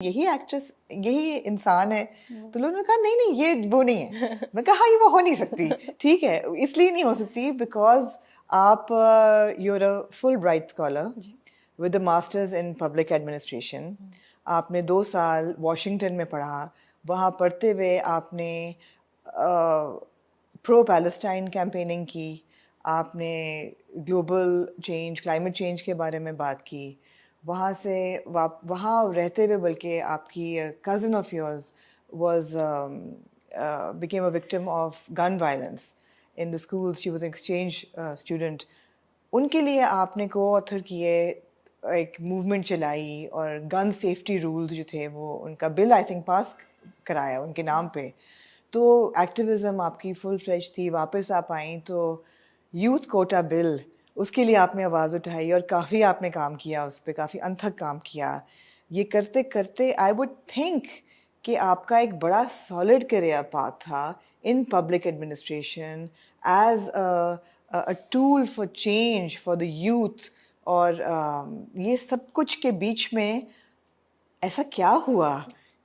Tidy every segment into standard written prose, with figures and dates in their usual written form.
یہی ایکٹریس یہی انسان ہے. تو لوگوں نے کہا نہیں نہیں یہ وہ نہیں ہے. میں کہا ہاں یہ وہ ہو نہیں سکتی. ٹھیک ہے اس لیے نہیں ہو سکتی بیکاز آپ you are a Fulbright scholar with a masters in public administration. آپ نے 2 سال واشنگٹن میں پڑھا. وہاں پڑھتے ہوئے آپ نے پرو پیلسٹائن کیمپیننگ کی. آپ نے گلوبل چینج کلائمیٹ چینج کے بارے میں بات کی. وہاں سے وہاں رہتے ہوئے بلکہ آپ کی cousin of yours was became a victim of gun violence in the school. She was an exchange student. ان کے لیے آپ نے کو آتھر کیے, ایک موومنٹ چلائی اور گن سیفٹی رولز جو تھے وہ ان کا بل آئی تھنک پاس کرایا ان کے نام پہ. تو ایکٹیویزم آپ کی فل فلیج تھی. واپس آپ آئیں تو یوتھ کوٹا بل اس کے لیے آپ نے آواز اٹھائی اور کافی آپ نے کام کیا اس پہ, کافی انتھک کام کیا. یہ کرتے کرتے آئی وڈ تھنک کہ آپ کا ایک بڑا سالڈ کیریئر پاتھ تھا in public administration as a tool for change for the youth. اور یہ سب کچھ کے بیچ میں ایسا کیا ہوا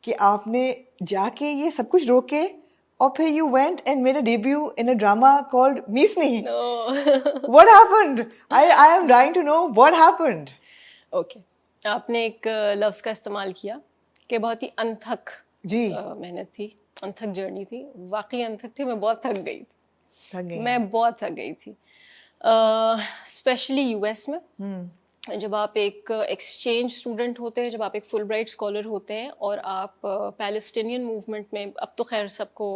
کہ آپ نے جا کے یہ سب کچھ روکے اور پھر you went and made a debut in a drama called Meesni. What happened? I am dying to know what happened. Okay, آپ نے ایک لفظ کا استعمال کیا کہ بہت ہی انتھک جی محنت تھی, انتھک جرنی تھی. واقعی انتھک تھی. میں بہت تھک گئی تھی. تھک گئی میں بہت تھک گئی تھی اسپیشلی یو ایس میں. جب آپ ایک ایکسچینج اسٹوڈنٹ ہوتے ہیں, جب آپ ایک فل برائٹ اسکالر ہوتے ہیں اور آپ پیلسٹینین موومنٹ میں, اب تو خیر سب کو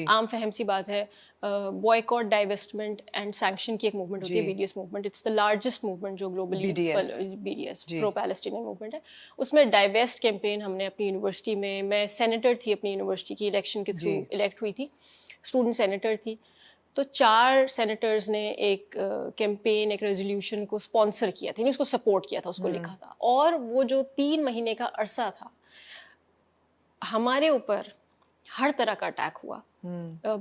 عام فہم سی بات ہے, بوائیکاٹ ڈائیویسٹمنٹ اینڈ سینکشن کی ایک موومنٹ ہوتی ہے, B D S movement. It's the largest movement جو globally B D S pro Palestinian movement ہے. اس میں ڈائیویسٹ کیمپین ہم نے اپنی یونیورسٹی میں سینیٹر تھی اپنی یونیورسٹی کی, الیکشن کے تھرو الیکٹ ہوئی تھی, اسٹوڈنٹ سینیٹر تھی. تو 4 سینیٹرز نے ایک کیمپین, ایک ریزولوشن کو اسپانسر کیا تھا, اس کو سپورٹ کیا تھا, اس کو لکھا تھا. اور وہ جو 3 مہینے کا عرصہ تھا, ہمارے اوپر ہر طرح کا اٹیک ہوا.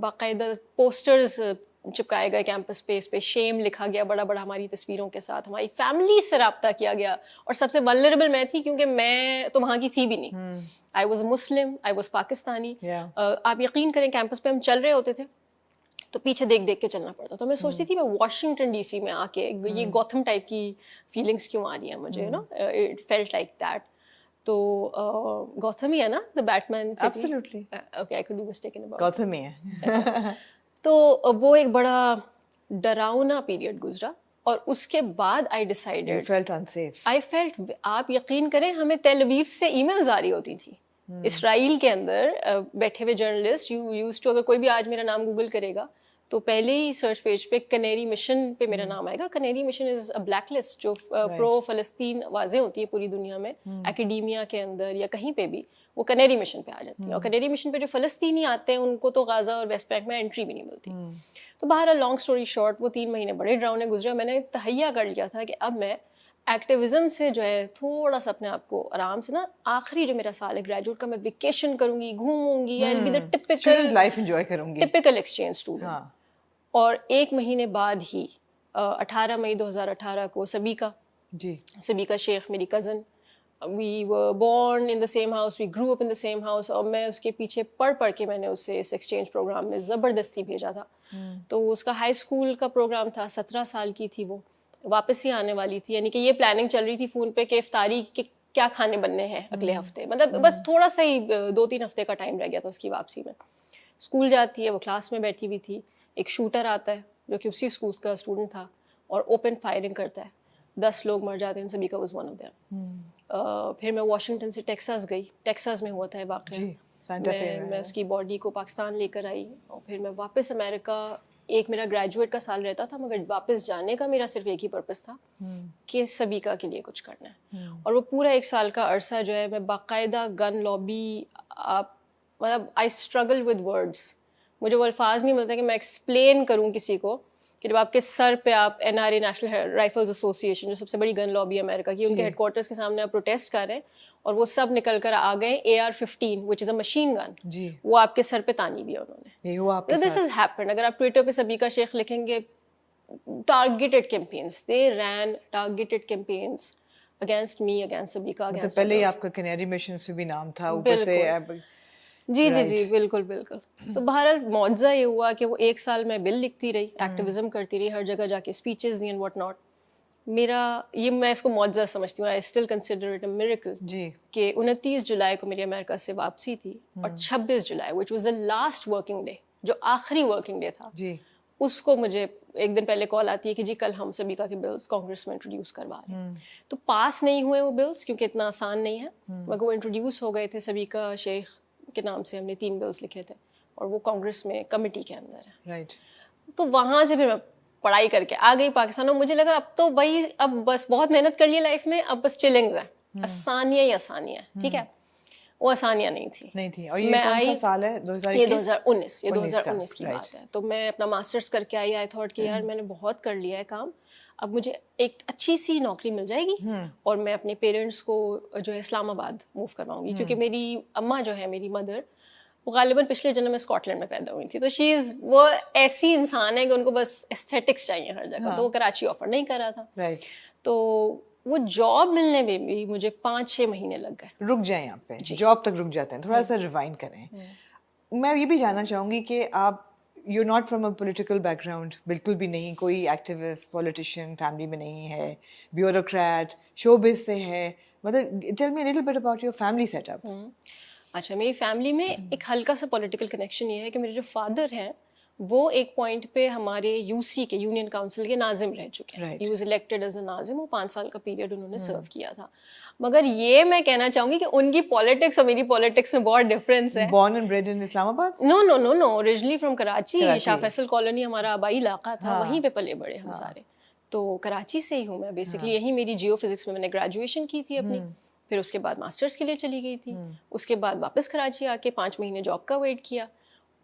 باقاعدہ پوسٹرز چپکائے گئے کیمپس پہ, اس پہ شیم لکھا گیا بڑا بڑا ہماری تصویروں کے ساتھ. ہماری فیملی سے رابطہ کیا گیا, اور سب سے ولنریبل میں تھی کیونکہ میں تو وہاں کی تھی بھی نہیں. I was Muslim, I was Pakistani. آپ یقین کریں کیمپس پہ ہم چل رہے ہوتے تھے تو پیچھے دیکھ دیکھ کے چلنا پڑتا. تو میں سوچتی تھی میں واشنگٹن ڈی سی میں آ کے یہ گوتھم ٹائپ کی فیلنگس کیوں آ رہی ہیں مجھے, نا اٹ فیلٹ لائک دیٹ. تو گوتھم ہی ہے نا the Batman city? Absolutely. Okay, I could be mistaken about. Gotham ہی ہے. تو وہ ایک بڑا ڈراؤنا پیریڈ گزرا, اور اس کے بعد I decided, You felt unsafe. I felt, آپ یقین کریں ہمیں تیل اویو سے ای میلز آ رہی ہوتی تھیں. اسرائیل کے اندر بیٹھے ہوئے جرنلسٹ یوز ٹو, اگر کوئی بھی آج میرا نام گوگل کرے گا تو پہلے ہی سرچ پیج پہ کنیری مشن پہ میرا نام آئے گا. Canary Mission is a blacklist جو پرو فلسطین آوازیں ہوتی ہیں پوری دنیا میں, اکیڈیمیا کے اندر یا کہیں پہ بھی, وہ کنیری مشن پہ آ جاتی ہیں. اور کنیری مشن پہ جو فلسطینی آتے ہیں ان کو تو غازہ اور ویسٹ بینک میں انٹری بھی نہیں ملتی. تو بہرحال لانگ اسٹوری شارٹ, وہ 3 مہینے بڑے ڈراؤنے گزرے. میں نے تہیا کر لیا تھا کہ اب میں ایکٹیویزم سے جو ہے تھوڑا سا اپنے آپ کو آرام سے, نا آخری جو میرا سال ہے گریجویٹ کا, میں ویکیشن کروں گی, گھوموں گی, I will be the typical life enjoy کروں گی, ٹپیکل ایکسچینج اسٹوڈنٹ. اور 1 مہینے بعد ہی 18 مئی 2018 کو سبیکا شیخ میری cousin, we were born in the same house, we grow up in the same house, اور میں اس کے پیچھے پڑھ کے میں نے اسے اس ایکسچینج پروگرام میں زبردستی بھیجا تھا. تو اس کا ہائی اسکول کا پروگرام تھا, 17 سال کی تھی وہ, واپس ہی آنے والی تھی. یعنی کہ یہ پلاننگ چل رہی تھی فون پہ کہ افطاری کے کیا کھانے بننے ہیں اگلے ہفتے, مطلب بس تھوڑا سا ہی 2-3 ہفتے کا ٹائم رہ گیا تھا اس کی واپسی میں. اسکول جاتی ہے, وہ کلاس میں بیٹھی ہوئی تھی, ایک شوٹر آتا ہے جو کہ اسی اسکول کا اسٹوڈنٹ تھا, اور اوپن فائرنگ کرتا ہے. 10 لوگ مر جاتے ہیں, Sabika was one of them. پھر میں واشنگٹن سے ٹیکساس گئی, ٹیکساس میں ہوا تھا واقعہ. میں اس کی باڈی کو پاکستان لے کر آئی, اور پھر میں واپس امریکہ. ایک میرا گریجویٹ کا سال رہتا تھا, مگر واپس جانے کا میرا صرف ایک ہی پرپس تھا کہ سبیکا کے لیے کچھ کرنا ہے. اور وہ پورا 1 سال کا عرصہ جو ہے میں باقاعدہ گن لابی, آپ مطلب آئی اسٹرگل ود ورڈس. مجھے وہ الفاظ نہیں ملتے کہ میں ایکسپلین کروں کسی کو کہ جب آپ کے سر پہ آپ NRA نیشنل رائفلز ایسوسی ایشن جو سب سے بڑی گن لابی ہے امریکہ کی, ان کے ہیڈ کوارٹرز کے سامنے آپ پروٹیسٹ کر رہے ہیں, اور وہ سب نکل کر آ گئے AR-15 which is a machine gun, وہ آپ کے سر پہ تانی بھی ہے انہوں نے. This has happened. اگر آپ ٹویٹر پہ سبیکا شیخ لکھیں گے, targeted campaigns, they ran targeted campaigns against me, against Sabika, مطلب against پہلے ہی others. آپ کا کنیری مشن سے بھی نام تھا اوپر سے جی جی جی بالکل بالکل. تو بہرحال معجزہ یہ ہوا کہ وہ 1 سال میں بل لکھتی رہی, ایکٹیویزم کرتی رہی, ہر جگہ جا کے speeches the end what not. میرا یہ میں اس کو معجزہ سمجھتی ہوں, I still consider it a miracle کہ 29 جولائی کو میری امریکہ سے واپسی تھی اور 26 July which was the last working day, جو آخری ورکنگ ڈے تھا, اس کو مجھے ایک دن پہلے کال آتی ہے کہ جی کل ہم سبیکا کے بلز کانگریس میں انٹروڈیوس کروا رہے ہیں. تو پاس نہیں ہوئے وہ بلز کیونکہ اتنا آسان نہیں ہے, مگر وہ انٹروڈیوس ہو گئے تھے. سبیکا شیخ کے نام سے ہم نے 3 بلز لکھے تھے اور وہ کانگریس میں کمیٹی کے اندر ہے. تو وہاں سے پھر میں پڑھائی کر کے آ گئی پاکستان, اور مجھے لگا اب تو بھائی اب بس بہت محنت کر لی لائف میں, اب بس چلنگز ہیں, آسانیاں ہی آسانیاں, ٹھیک ہے. وہ آسانیاں نہیں تھی. اور یہ کون سا سال ہے؟ 2019. یہ 2019 کی بات ہے. تو میں اپنا ماسٹرز کر کے آئی تھاٹ کہ یار میں نے بہت کر لیا ہے کام, اب مجھے ایک اچھی سی نوکری مل جائے گی اور میں اپنے پیرنٹس کو جو ہے اسلام آباد موو کرواؤں گی, کیونکہ میری اماں جو ہے میری مدر وہ غالباً پچھلے جنم میں اسکاٹ لینڈ میں پیدا ہوئی تھی. تو شی از وہ ایسی انسان ہے کہ ان کو بس ایستھیٹکس چاہیے ہر جگہ, تو وہ کراچی آفر نہیں کر رہا تھا. تو وہ جاب ملنے میں بھی مجھے 5-6 مہینے لگ گئے. رک جائیں یہاں پہ, جاب تک رک جاتے ہیں, تھوڑا سا ریوائنڈ کریں. میں یہ بھی جاننا چاہوں گی کہ آپ you not from a political back ground, بالکل بھی نہیں, کوئی ایکٹیوسٹ پولیٹیشین فیملی میں نہیں ہے, بیوروکریٹ شو بز سے ہے, مطلب tell me a little bit about your family setup. اچھا, میری فیملی میں ایک ہلکا سا پولیٹیکل کنیکشن یہ ہے کہ میرے جو فادر ہیں وہ ایک پوائنٹ پہ ہمارے یو سی کے یونین کاؤنسل کے ناظم رہ چکے ہیں. He was elected as a nazim, وہ 5 سال کا پیریڈ انہوں نے سرو کیا تھا. مگر یہ میں کہنا چاہوں گی کہ ان کی پالیٹکس اور میری پالیٹکس میں بہت ڈفرینس ہے. Born and bred in Islamabad? No no no no, originally from Karachi. Shah Faisal colony ہمارا آبائی علاقہ تھا, وہیں پہ پلے بڑے ہم سارے. تو کراچی سے ہی ہوں میں بیسکلی. یہیں میری جیو فزکس میں نے گریجویشن کی تھی اپنی, پھر اس کے بعد ماسٹرس کے لیے چلی گئی تھی. اس کے بعد واپس کراچی آ کے 5 مہینے جاب کا ویٹ کیا,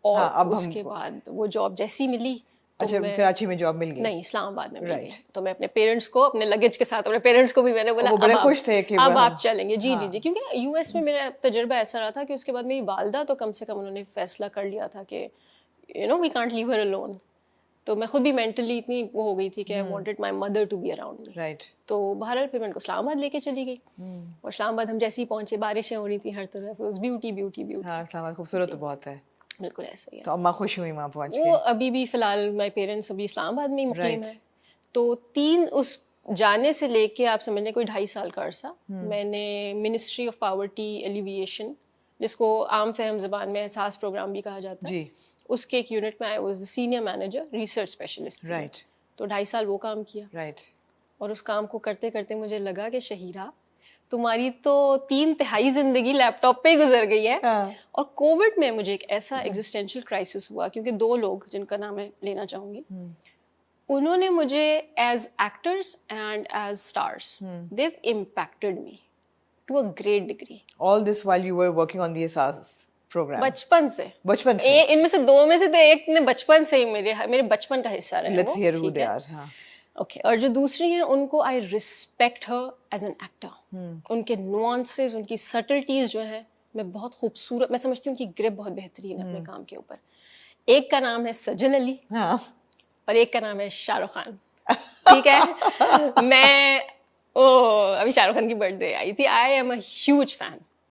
اور اس کے بعد وہ جاب جیسی ملی. اچھا, کراچی میں جاب مل گئی؟ نہیں, اسلام آباد میں مل گئی. تو میں اپنے پیرنٹس کو, اپنے لگیج کے ساتھ اپنے پیرنٹس کو بھی میں نے بولا وہ بڑے خوش تھے کہ اب آپ چلیں گے. جی جی جی, کیونکہ یو ایس میں میرا تجربہ ایسا رہا تھا کہ اس کے بعد میری والدہ تو کم سے کم انہوں نے فیصلہ کر لیا تھا کہ you know we can't leave her alone. تو میں خود بھی مینٹلی اتنی وہ ہو گئی تھی کہ I wanted my mother to be around me. تو بہرحال پھر میں ان کو اسلام آباد لے کے چلی گئی, اور اسلام آباد ہم جیسے ہی پہنچے بارشیں ہو رہی تھیں ہر طرف, بیوٹی بیوٹی بیوٹی. ہاں, اسلام آباد خوبصورت تو بہت ہے. بالکل ایسا ہی ہے. تو اماں خوش ہوئی وہاں پہنچ کے؟ وہ ابھی بھی فی الحال مائی پیرنٹس ابھی اسلام آباد میں ہی مقیم ہیں. تو 3 اس جانے سے لے کے آپ سمجھ لیں کوئی 2.5 سال کا عرصہ میں نے منسٹری آف پاورٹی ایلیویشن, جس کو عام فہم زبان میں احساس پروگرام بھی کہا جاتا ہے, اس کے ایک یونٹ میں I was senior manager research specialist. تو 2.5 سال وہ کام کیا. اور اس کام کو کرتے کرتے مجھے لگا کہ شہیرہ تمہاری تو 3/3 زندگی لیپ ٹاپ پہ ہی گزر گئی ہے. اور کووڈ میں مجھے ایک ایسا ایگزسٹینشیل کرائسس ہوا, کیونکہ 2 لوگ جن کا نام میں لینا چاہوں گی, انہوں نے مجھے as actress and as stars they've impacted me to a great degree. All this while you were working on the Ehsaas programme? بچپن سے. ان میں سے 2 میں سے تو ایک نے بچپن سے ہی میرے بچپن کا حصہ رہا. Let's hear how they are. Okay, اور جو دوسری ہیں ان کو I respect her as an actor. ان کے نوانسز, ان کی سٹلٹیز جو ہیں میں بہت خوبصورت, میں سمجھتی ہوں ان کی گرپ بہت بہترین ہے اپنے کام کے اوپر. ایک کا نام ہے سجن علی, اور ایک کا نام ہے شاہ رخ خان. ٹھیک ہے, میں ابھی شاہ رخ خان کی برتھ ڈے آئی تھی. I am a huge fan.